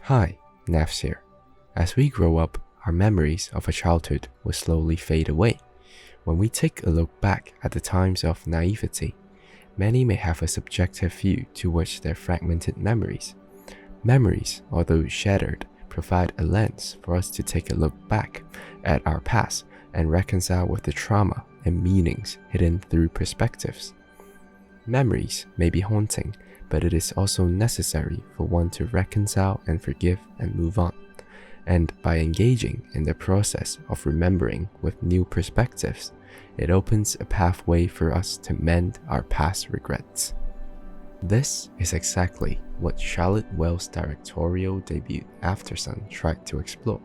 Hi, Nafs here. As we grow up, our memories of a childhood will slowly fade away. When we take a look back at the times of naivety, many may have a subjective view towards their fragmented memories. Memories, although shattered, provide a lens for us to take a look back at our past and reconcile with the trauma and meanings hidden through perspectives. Memories may be haunting, but it is also necessary for one to reconcile and forgive and move on. And by engaging in the process of remembering with new perspectives, it opens a pathway for us to mend our past regrets. This is exactly what Charlotte Wells' directorial debut Aftersun tried to explore.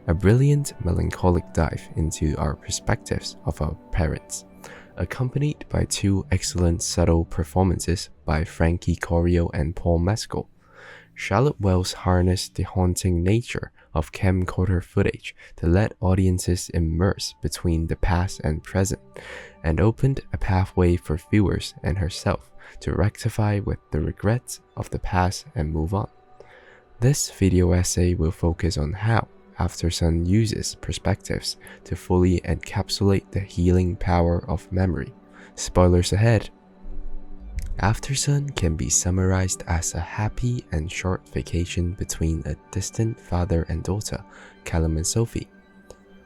A brilliant melancholic dive into our perspectives of our parents, accompanied by two excellent subtle performances by Frankie Corio and Paul Mescal. Charlotte Wells harnessed the haunting nature of camcorder footage to let audiences immerse between the past and present, and opened a pathway for viewers and herself to rectify with the regrets of the past and move on. This video essay will focus on how Aftersun uses perspectives to fully encapsulate the healing power of memory. Spoilers ahead. Aftersun can be summarized as a happy and short vacation between a distant father and daughter, Callum and Sophie.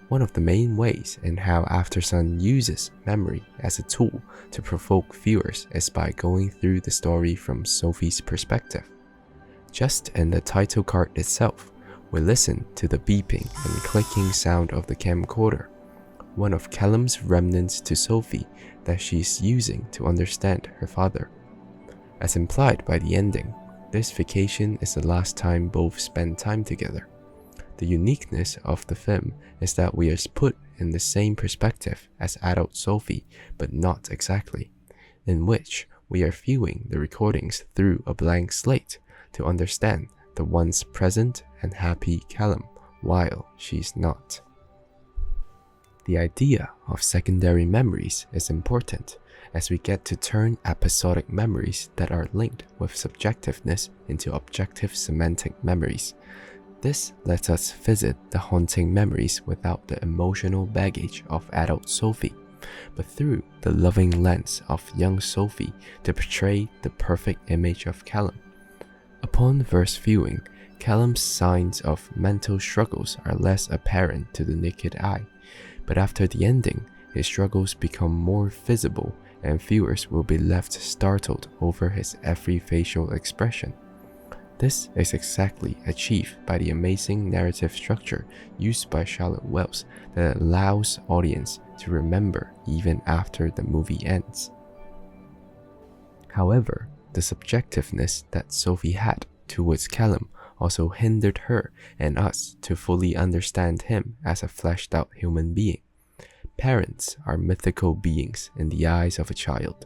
One of the main ways in how Aftersun uses memory as a tool to provoke viewers is by going through the story from Sophie's perspective. Just in the title card itself, we listen to the beeping and clicking sound of the camcorder, one of Callum's remnants to Sophie that she's using to understand her father. As implied by the ending, this vacation is the last time both spend time together. The uniqueness of the film is that we are put in the same perspective as adult Sophie, but not exactly, in which we are viewing the recordings through a blank slate to understand the once present and happy Callum while she's not. The idea of secondary memories is important, as we get to turn episodic memories that are linked with subjectiveness into objective semantic memories. This lets us visit the haunting memories without the emotional baggage of adult Sophie, but through the loving lens of young Sophie to portray the perfect image of Callum. Upon first viewing, Callum's signs of mental struggles are less apparent to the naked eye, but after the ending, his struggles become more visible and viewers will be left startled over his every facial expression. This is exactly achieved by the amazing narrative structure used by Charlotte Wells that allows audience to remember even after the movie ends. However, the subjectiveness that Sophie had towards Callum also hindered her and us to fully understand him as a fleshed out human being. Parents are mythical beings in the eyes of a child.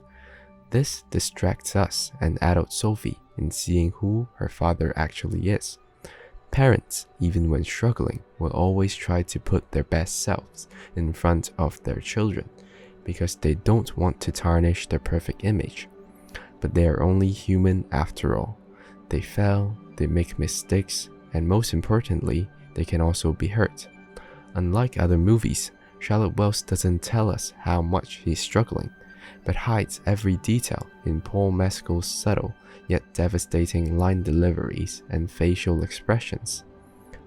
This distracts us and adult Sophie in seeing who her father actually is. Parents, even when struggling, will always try to put their best selves in front of their children because they don't want to tarnish their perfect image. But they are only human after all. They fail, they make mistakes, and most importantly, they can also be hurt. Unlike other movies, Charlotte Wells doesn't tell us how much he's struggling, but hides every detail in Paul Mescal's subtle yet devastating line deliveries and facial expressions.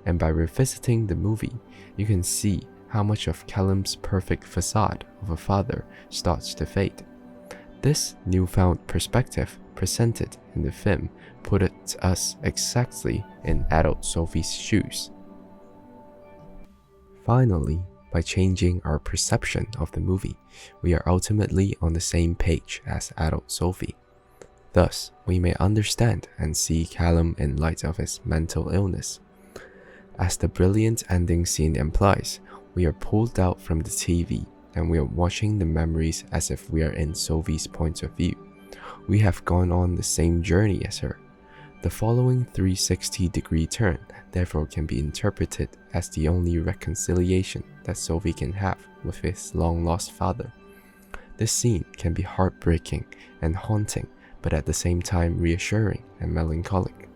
And by revisiting the movie, you can see how much of Callum's perfect facade of a father starts to fade. This newfound perspective presented in the film puts us exactly in adult Sophie's shoes. Finally, by changing our perception of the movie, we are ultimately on the same page as adult Sophie. Thus, we may understand and see Callum in light of his mental illness. As the brilliant ending scene implies, we are pulled out from the TV and we are watching the memories as if we are in Sophie's point of view. We have gone on the same journey as her. The following 360-degree turn therefore can be interpreted as the only reconciliation that Sophie can have with his long-lost father. This scene can be heartbreaking and haunting, but at the same time reassuring and melancholic.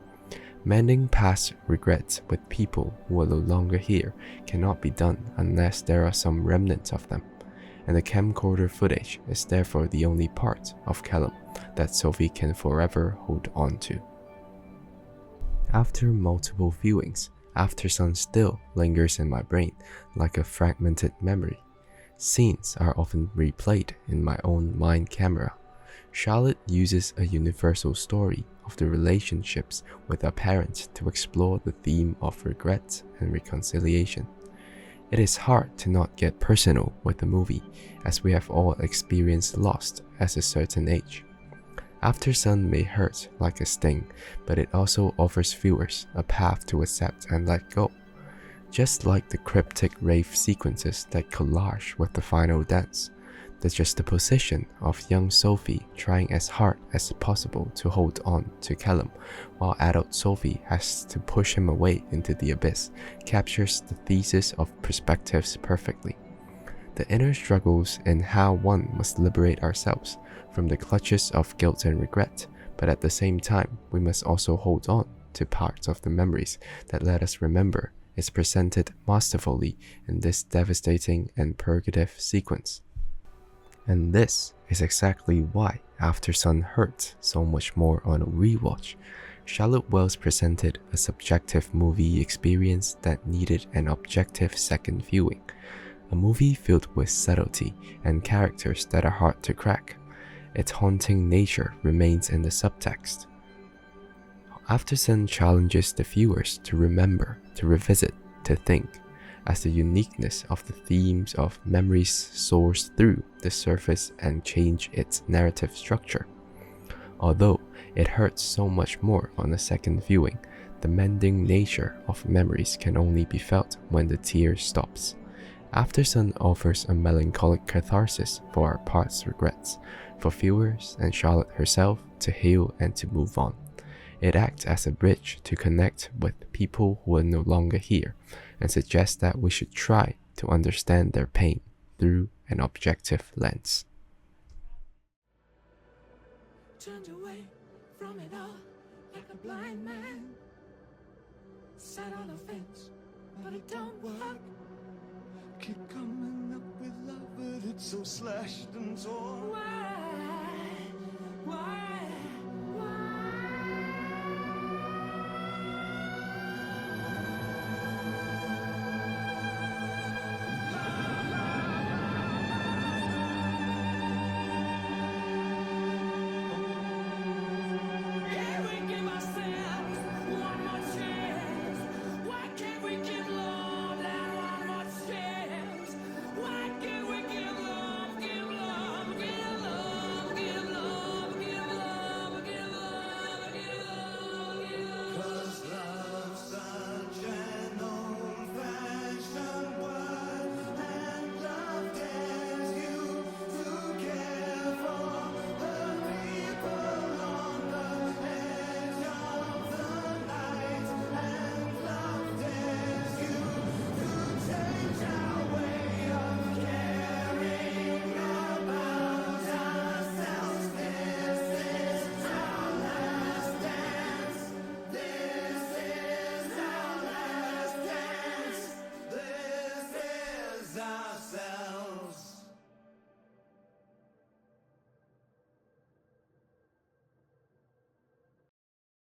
Mending past regrets with people who are no longer here cannot be done unless there are some remnants of them, and the camcorder footage is therefore the only part of Callum that Sophie can forever hold on to. After multiple viewings, Aftersun still lingers in my brain like a fragmented memory. Scenes are often replayed in my own mind camera. Charlotte uses a universal story of the relationships with our parents to explore the theme of regret and reconciliation. It is hard to not get personal with the movie, as we have all experienced loss at a certain age. Aftersun may hurt like a sting, but it also offers viewers a path to accept and let go. Just like the cryptic rave sequences that collage with the final dance, the juxtaposition of young Sophie trying as hard as possible to hold on to Callum, while adult Sophie has to push him away into the abyss, captures the thesis of perspectives perfectly. The inner struggles in how one must liberate ourselves from the clutches of guilt and regret, but at the same time, we must also hold on to parts of the memories that let us remember is presented masterfully in this devastating and purgative sequence. And this is exactly why Aftersun hurts so much more on a rewatch. Charlotte Wells presented a subjective movie experience that needed an objective second viewing. A movie filled with subtlety and characters that are hard to crack. Its haunting nature remains in the subtext. Aftersun challenges the viewers to remember, to revisit, to think, as the uniqueness of the themes of memories soars through the surface and change its narrative structure. Although it hurts so much more on a second viewing, the mending nature of memories can only be felt when the tear stops. Aftersun offers a melancholic catharsis for our past regrets, for viewers and Charlotte herself to heal and to move on. It acts as a bridge to connect with people who are no longer here, and suggests that we should try to understand their pain through an objective lens. Turned away from it all like a blind man. Sat on a fence, but it don't work. Keep coming up with love, but it's so slashed and torn. Why